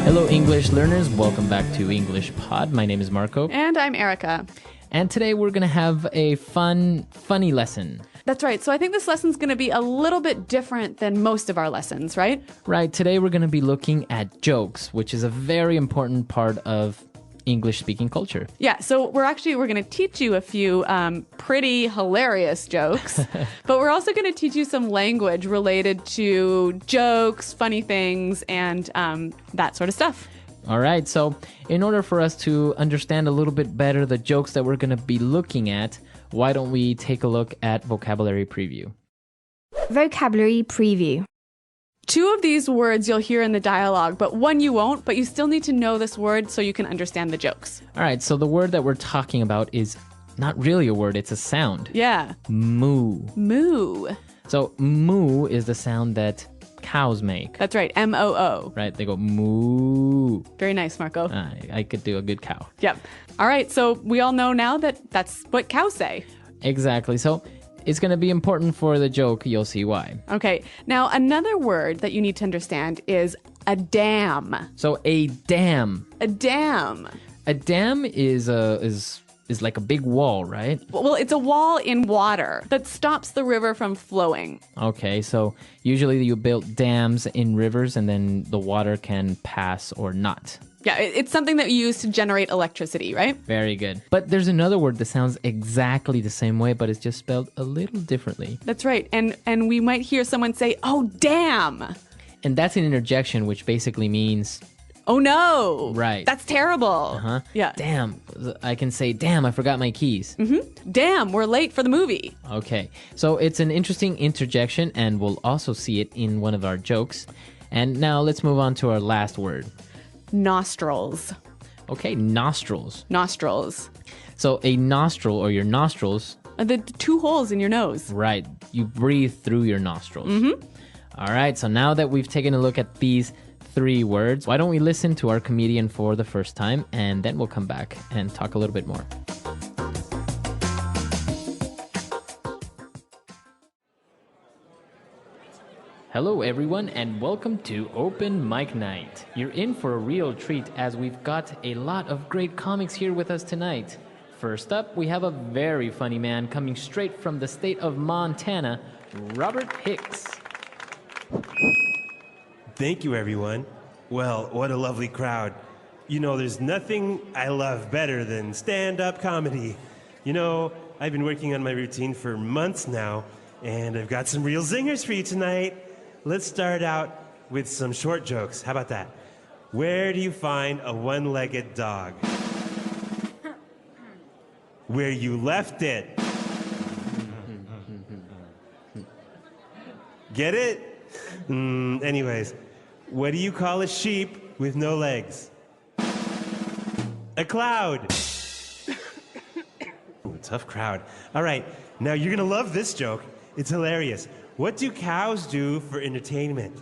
Hello, English learners. Welcome back to English Pod. My name is Marco. And I'm Erica. And today we're going to have a funny lesson. That's right. So I think this lesson's going to be a little bit different than most of our lessons, right? Right. Today we're going to be looking at jokes, which is a very important part of English-speaking culture. Yeah, so we're going to teach you a few pretty hilarious jokes, but we're also going to teach you some language related to jokes, funny things, and that sort of stuff. All right, so in order for us to understand a little bit better the jokes that we're going to be looking at, why don't we take a look at vocabulary preview? Vocabulary preview. Two of these words you'll hear in the dialogue, but one you won't, but you still need to know this word so you can understand the jokes. All right, so the word that we're talking about is not really a word, it's a sound. Yeah. Moo. Moo. So moo is the sound that cows make. That's right, M-O-O. Right, they go moo. Very nice, Marco. I could do a good cow. Yep. All right, so we all know now that that's what cows say. Exactly, so it's going to be important for the joke. You'll see why. Okay. Now, another word that you need to understand is a dam. So a dam. A dam. A dam is like a big wall, right? Well, it's a wall in water that stops the river from flowing. Okay, so usually you build dams in rivers and then the water can pass or not. Yeah, it's something that you use to generate electricity, right? Very good. But there's another word that sounds exactly the same way, but it's just spelled a little differently. That's right. And we might hear someone say, "Oh, damn." And that's an interjection, which basically means, "Oh, no." Right. That's terrible. Uh-huh. Yeah. Damn. I can say, damn, I forgot my keys. Mm-hmm. Damn, we're late for the movie. Okay. So it's an interesting interjection, and we'll also see it in one of our jokes. And now let's move on to our last word. Nostrils. Okay, nostrils. Nostrils. So a nostril or your nostrils. The two holes in your nose. Right. You breathe through your nostrils. Mm-hmm. All right. So now that we've taken a look at these three words, why don't we listen to our comedian for the first time, and then we'll come back and talk a little bit more. Hello everyone and welcome to Open Mic Night. You're in for a real treat as we've got a lot of great comics here with us tonight. First up, we have a very funny man coming straight from the state of Montana, Robert Hicks. Thank you, everyone. Well, what a lovely crowd. You know, there's nothing I love better than stand-up comedy. You know, I've been working on my routine for months now, and I've got some real zingers for you tonight. Let's start out with some short jokes. How about that? Where do you find a one-legged dog? Where you left it. Get it? Anyways, what do you call a sheep with no legs? A cloud. Ooh, tough crowd. All right, now you're gonna love this joke. It's hilarious. What do cows do for entertainment?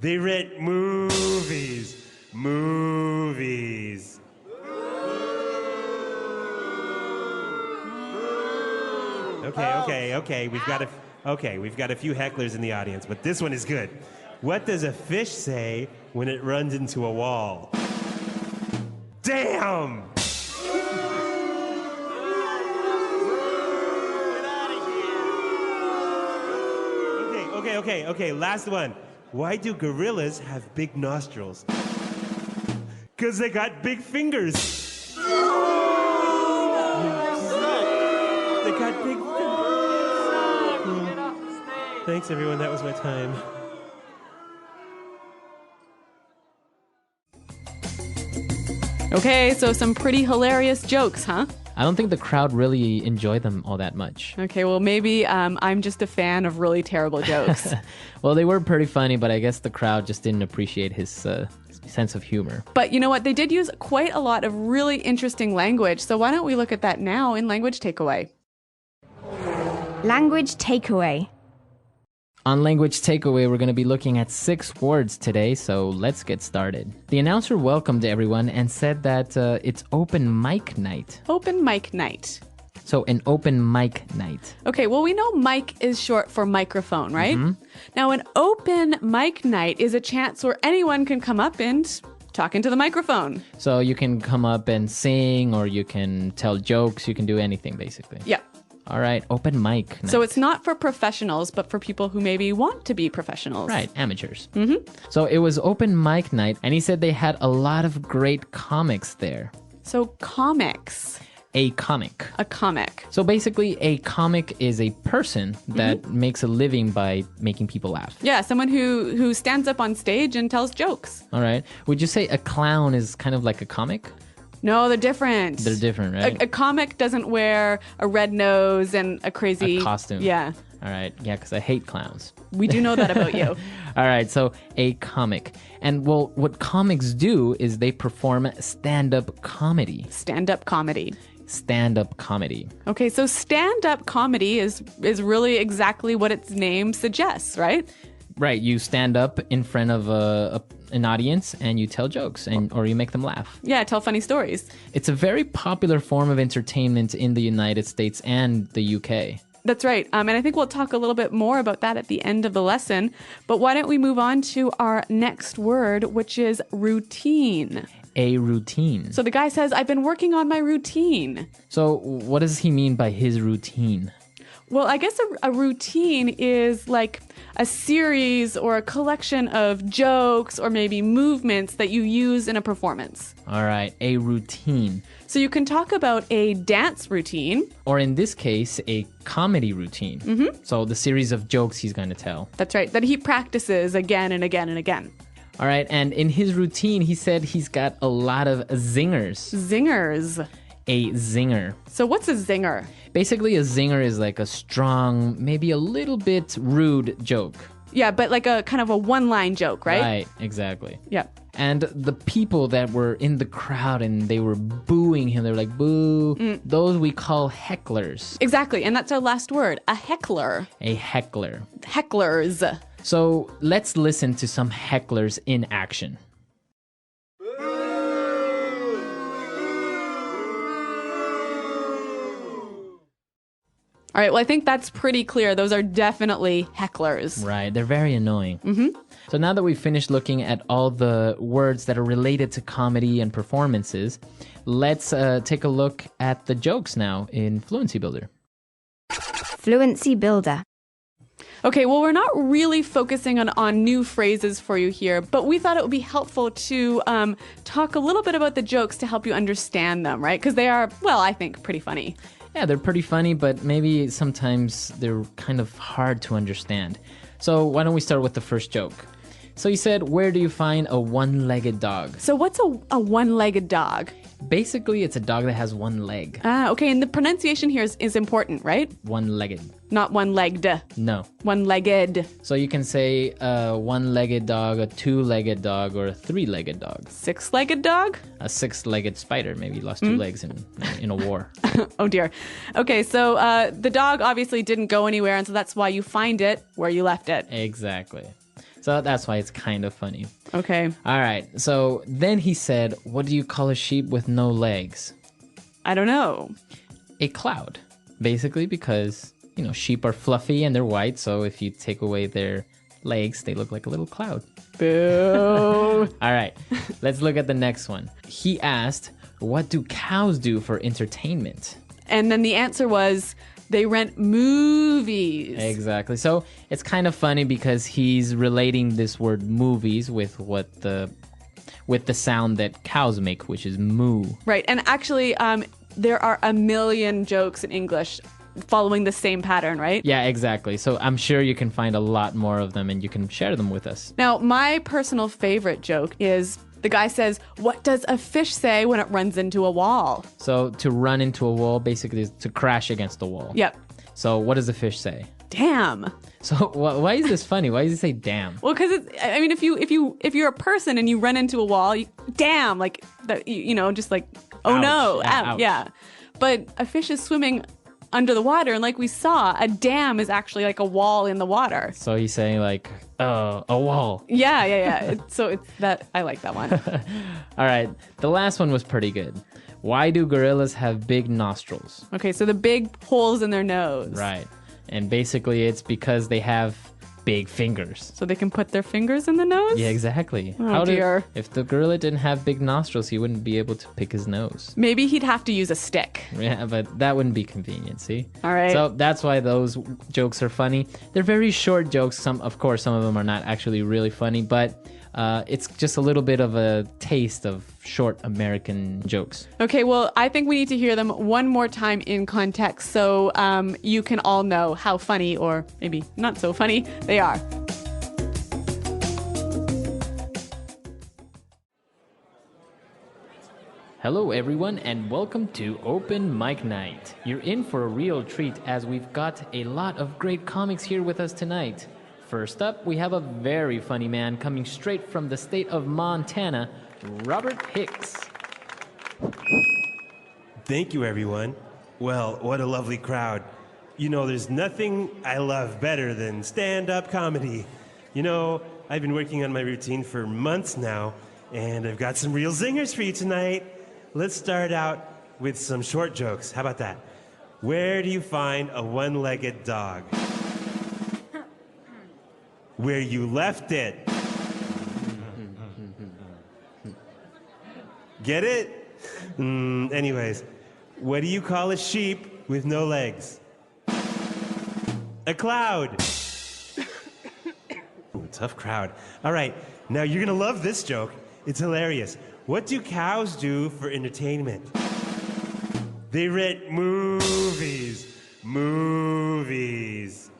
They rent movies. Movies. Okay. We've got a few hecklers in the audience, but this one is good. What does a fish say when it runs into a wall? Damn! Okay, last one. Why do gorillas have big nostrils? 'Cause they got big fingers. They got big fingers. Thanks, everyone. That was my time. Okay, so some pretty hilarious jokes, huh? I don't think the crowd really enjoyed them all that much. Okay, well, maybe I'm just a fan of really terrible jokes. Well, they were pretty funny, but I guess the crowd just didn't appreciate his sense of humor. But you know what? They did use quite a lot of really interesting language. So why don't we look at that now in Language Takeaway? Language takeaway. On Language Takeaway, we're going to be looking at 6 words today, so let's get started. The announcer welcomed everyone and said that it's open mic night. Open mic night. So an open mic night. Okay, well, we know mic is short for microphone, right? Now, an open mic night is a chance where anyone can come up and talk into the microphone. So you can come up and sing, or you can tell jokes. You can do anything, basically. Yeah. All right, open mic night. So it's not for professionals, but for people who maybe want to be professionals. Right, amateurs. So it was open mic night, and he said they had a lot of great comics there. So comics. A comic. A comic. So basically, a comic is a person that makes a living by making people laugh. Yeah, someone who stands up on stage and tells jokes. All right. Would you say a clown is kind of like a comic? No, they're different. They're different, right? A comic doesn't wear a red nose and a crazy... A costume. Yeah. All right. Yeah, because I hate clowns. We do know that about you. All right. So a comic. And well, what comics do is they perform stand-up comedy. Stand-up comedy. Stand-up comedy. Okay, so stand-up comedy is really exactly what its name suggests, right? Right. You stand up in front of an audience and you tell jokes or you make them laugh. Yeah, tell funny stories. It's a very popular form of entertainment in the United States and the UK. That's right. And I think we'll talk a little bit more about that at the end of the lesson. But why don't we move on to our next word, which is routine. A routine. So the guy says, I've been working on my routine. So what does he mean by his routine? Well, I guess a routine is like a series or a collection of jokes or maybe movements that you use in a performance. All right, a routine. So you can talk about a dance routine. Or in this case, a comedy routine. So the series of jokes he's going to tell. That's right, that he practices again and again and again. All right, and in his routine, he said he's got a lot of zingers. Zingers. A zinger. So what's a zinger? Basically, a zinger is like a strong, maybe a little bit rude joke. Yeah, but like a kind of a one-line joke, right? Right, exactly. Yeah. And the people that were in the crowd and they were booing him, they were like, boo. Those we call hecklers. Exactly, and that's our last word, a heckler. A heckler. Hecklers. So let's listen to some hecklers in action. All right, well, I think that's pretty clear. Those are definitely hecklers. Right, they're very annoying. So now that we've finished looking at all the words that are related to comedy and performances, let's take a look at the jokes now in Fluency Builder. Fluency builder. Okay, well, we're not really focusing on new phrases for you here, but we thought it would be helpful to talk a little bit about the jokes to help you understand them, right? Because they are, well, I think pretty funny. Yeah, they're pretty funny, but maybe sometimes they're kind of hard to understand. So why don't we start with the first joke? So he said, where do you find a one-legged dog? So what's a one-legged dog? Basically, it's a dog that has one leg. Ah, okay, and the pronunciation here is important, right? One-legged. Not one-legged. No. One-legged. So you can say a one-legged dog, a two-legged dog, or a three-legged dog. Six-legged dog? A six-legged spider. Maybe lost two legs in a war. Oh, dear. Okay, so the dog obviously didn't go anywhere, and so that's why you find it where you left it. Exactly. So that's why it's kind of funny. Okay. All right. So then he said, what do you call a sheep with no legs? I don't know. A cloud. Basically because, sheep are fluffy and they're white. So if you take away their legs, they look like a little cloud. Boo. All right. Let's look at the next one. He asked, what do cows do for entertainment? And then the answer was, they rent movies. Exactly. So it's kind of funny because he's relating this word movies with the sound that cows make, which is moo. Right. And actually, there are a million jokes in English following the same pattern, right? Yeah, exactly. So I'm sure you can find a lot more of them and you can share them with us. Now, my personal favorite joke is the guy says, what does a fish say when it runs into a wall? So to run into a wall basically is to crash against the wall. Yep. So what does the fish say? Damn. So why is this funny? Why does he say damn? Well, because if you're a person and you run into a wall, damn, like that, just like, oh Ouch. no, Yeah, ow, ouch. yeah. But a fish is swimming under the water, and like we saw, a dam is actually like a wall in the water. So he's saying like, a wall. Yeah. So it's that, I like that one. All right. The last one was pretty good. Why do gorillas have big nostrils? Okay, so the big holes in their nose. Right. And basically it's because they have big fingers. So they can put their fingers in the nose? Yeah, exactly. Oh, dear. If the gorilla didn't have big nostrils, he wouldn't be able to pick his nose. Maybe he'd have to use a stick. Yeah, but that wouldn't be convenient, see? All right. So that's why those jokes are funny. They're very short jokes. Some of them are not actually really funny, but it's just a little bit of a taste of short American jokes. Okay, well, I think we need to hear them one more time in context so you can all know how funny, or maybe not so funny, they are. Hello, everyone, and welcome to Open Mic Night. You're in for a real treat as we've got a lot of great comics here with us tonight. First up, we have a very funny man coming straight from the state of Montana, Robert Hicks. Thank you, everyone. Well, what a lovely crowd. You know, there's nothing I love better than stand-up comedy. You know, I've been working on my routine for months now, and I've got some real zingers for you tonight. Let's start out with some short jokes. How about that? Where do you find a one-legged dog? Where you left it. Get it? Anyways, what do you call a sheep with no legs? A cloud. Ooh, tough crowd. All right, now you're gonna love this joke. It's hilarious. What do cows do for entertainment? They rent movies. Movies.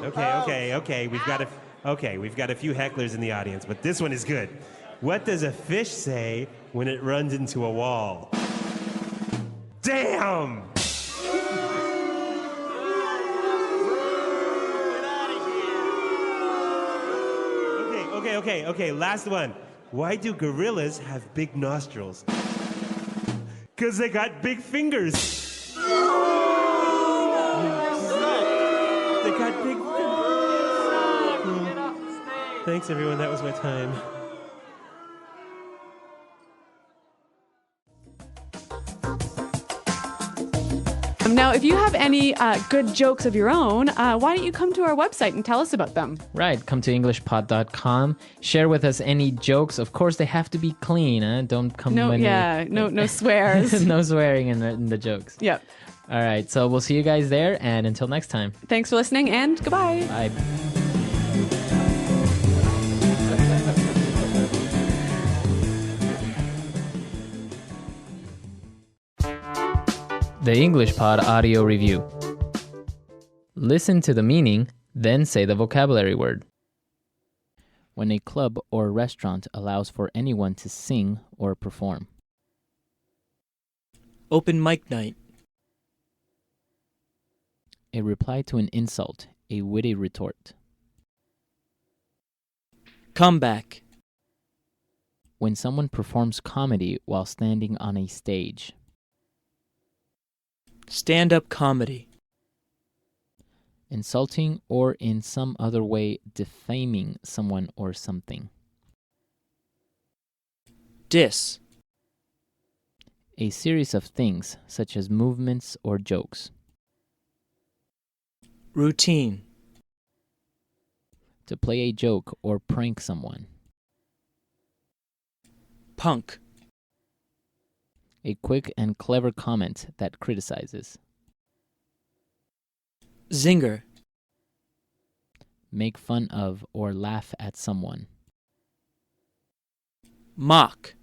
Okay. We've got a few hecklers in the audience, but this one is good. What does a fish say when it runs into a wall? Damn! Okay, last one. Why do gorillas have big nostrils? 'Cause they got big fingers. They got big fingers. Thanks, everyone. That was my time. Now, if you have any good jokes of your own, why don't you come to our website and tell us about them? Right, come to englishpod.com. Share with us any jokes. Of course, they have to be clean. Don't come No swears. no swearing in the jokes. Yep. All right, so we'll see you guys there, and until next time. Thanks for listening, and goodbye. Bye. The English Pod Audio Review. Listen to the meaning, then say the vocabulary word. When a club or restaurant allows for anyone to sing or perform. Open mic night. A reply to an insult, a witty retort. Comeback. When someone performs comedy while standing on a stage. Stand-up comedy. Insulting or in some other way defaming someone or something. Diss. A series of things such as movements or jokes. Routine. To play a joke or prank someone. Punk. A quick and clever comment that criticizes. Zinger. Make fun of or laugh at someone. Mock.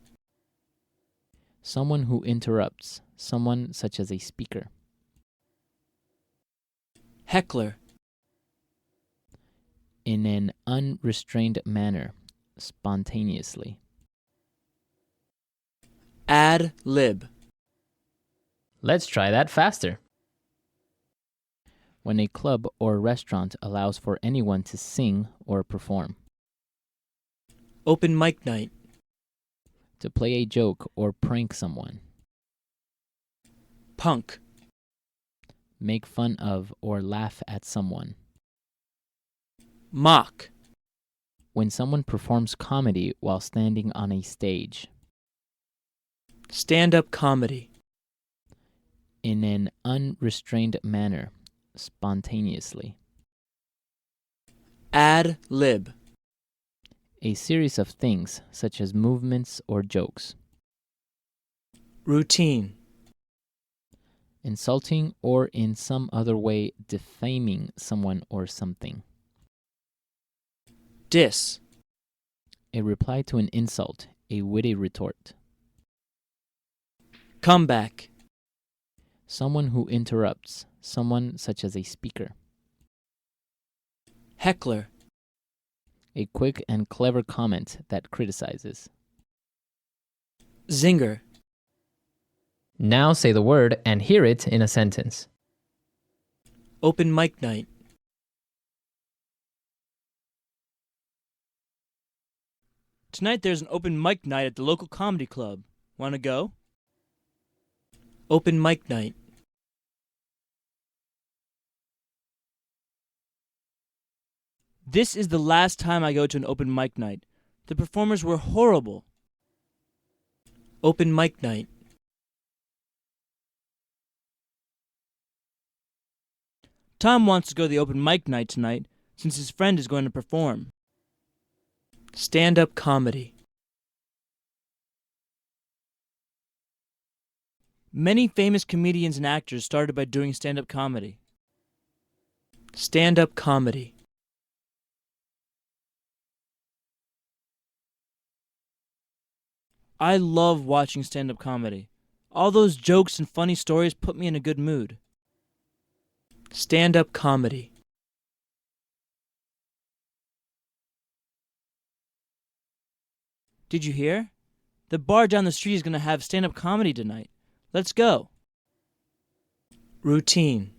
Someone who interrupts, someone such as a speaker. Heckler. In an unrestrained manner, spontaneously. Ad lib. Let's try that faster. When a club or restaurant allows for anyone to sing or perform. Open mic night. To play a joke or prank someone. Punk. Make fun of or laugh at someone. Mock. when someone performs comedy while standing on a stage. Stand-up comedy. In an unrestrained manner, spontaneously. Ad lib. A series of things, such as movements or jokes. Routine. Insulting or in some other way defaming someone or something. Diss. A reply to an insult, a witty retort. Comeback. Someone who interrupts, someone such as a speaker. Heckler. A quick and clever comment that criticizes. Zinger. Now say the word and hear it in a sentence. Open mic night. Tonight there's an open mic night at the local comedy club. Want to go? Open mic night. This is the last time I go to an open mic night. The performers were horrible. Open mic night. Tom wants to go to the open mic night tonight since his friend is going to perform. Stand-up comedy. Many famous comedians and actors started by doing stand-up comedy. Stand-up comedy. I love watching stand-up comedy. All those jokes and funny stories put me in a good mood. Stand-up comedy. Did you hear? The bar down the street is going to have stand-up comedy tonight. Let's go. Routine.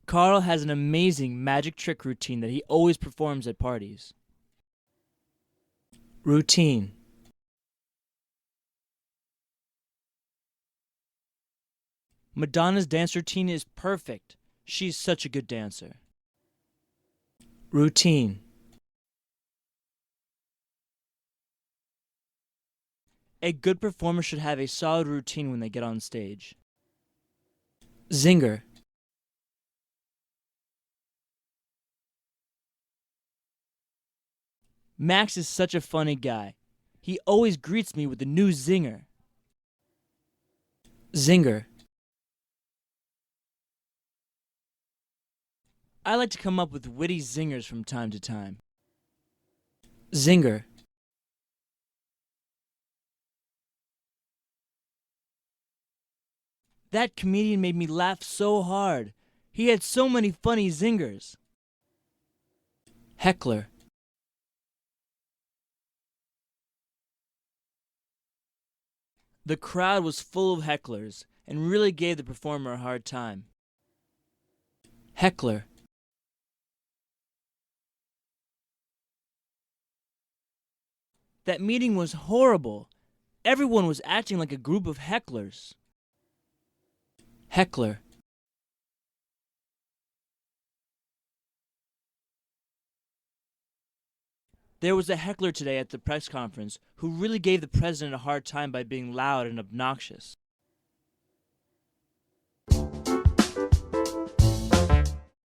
Carl has an amazing magic trick routine that he always performs at parties. Routine. Madonna's dance routine is perfect. She's such a good dancer. Routine. A good performer should have a solid routine when they get on stage. Zinger. Max is such a funny guy. He always greets me with a new zinger. Zinger. I like to come up with witty zingers from time to time. Zinger. That comedian made me laugh so hard. He had so many funny zingers. Heckler. The crowd was full of hecklers and really gave the performer a hard time. Heckler. That meeting was horrible. Everyone was acting like a group of hecklers. Heckler. There was a heckler today at the press conference who really gave the president a hard time by being loud and obnoxious.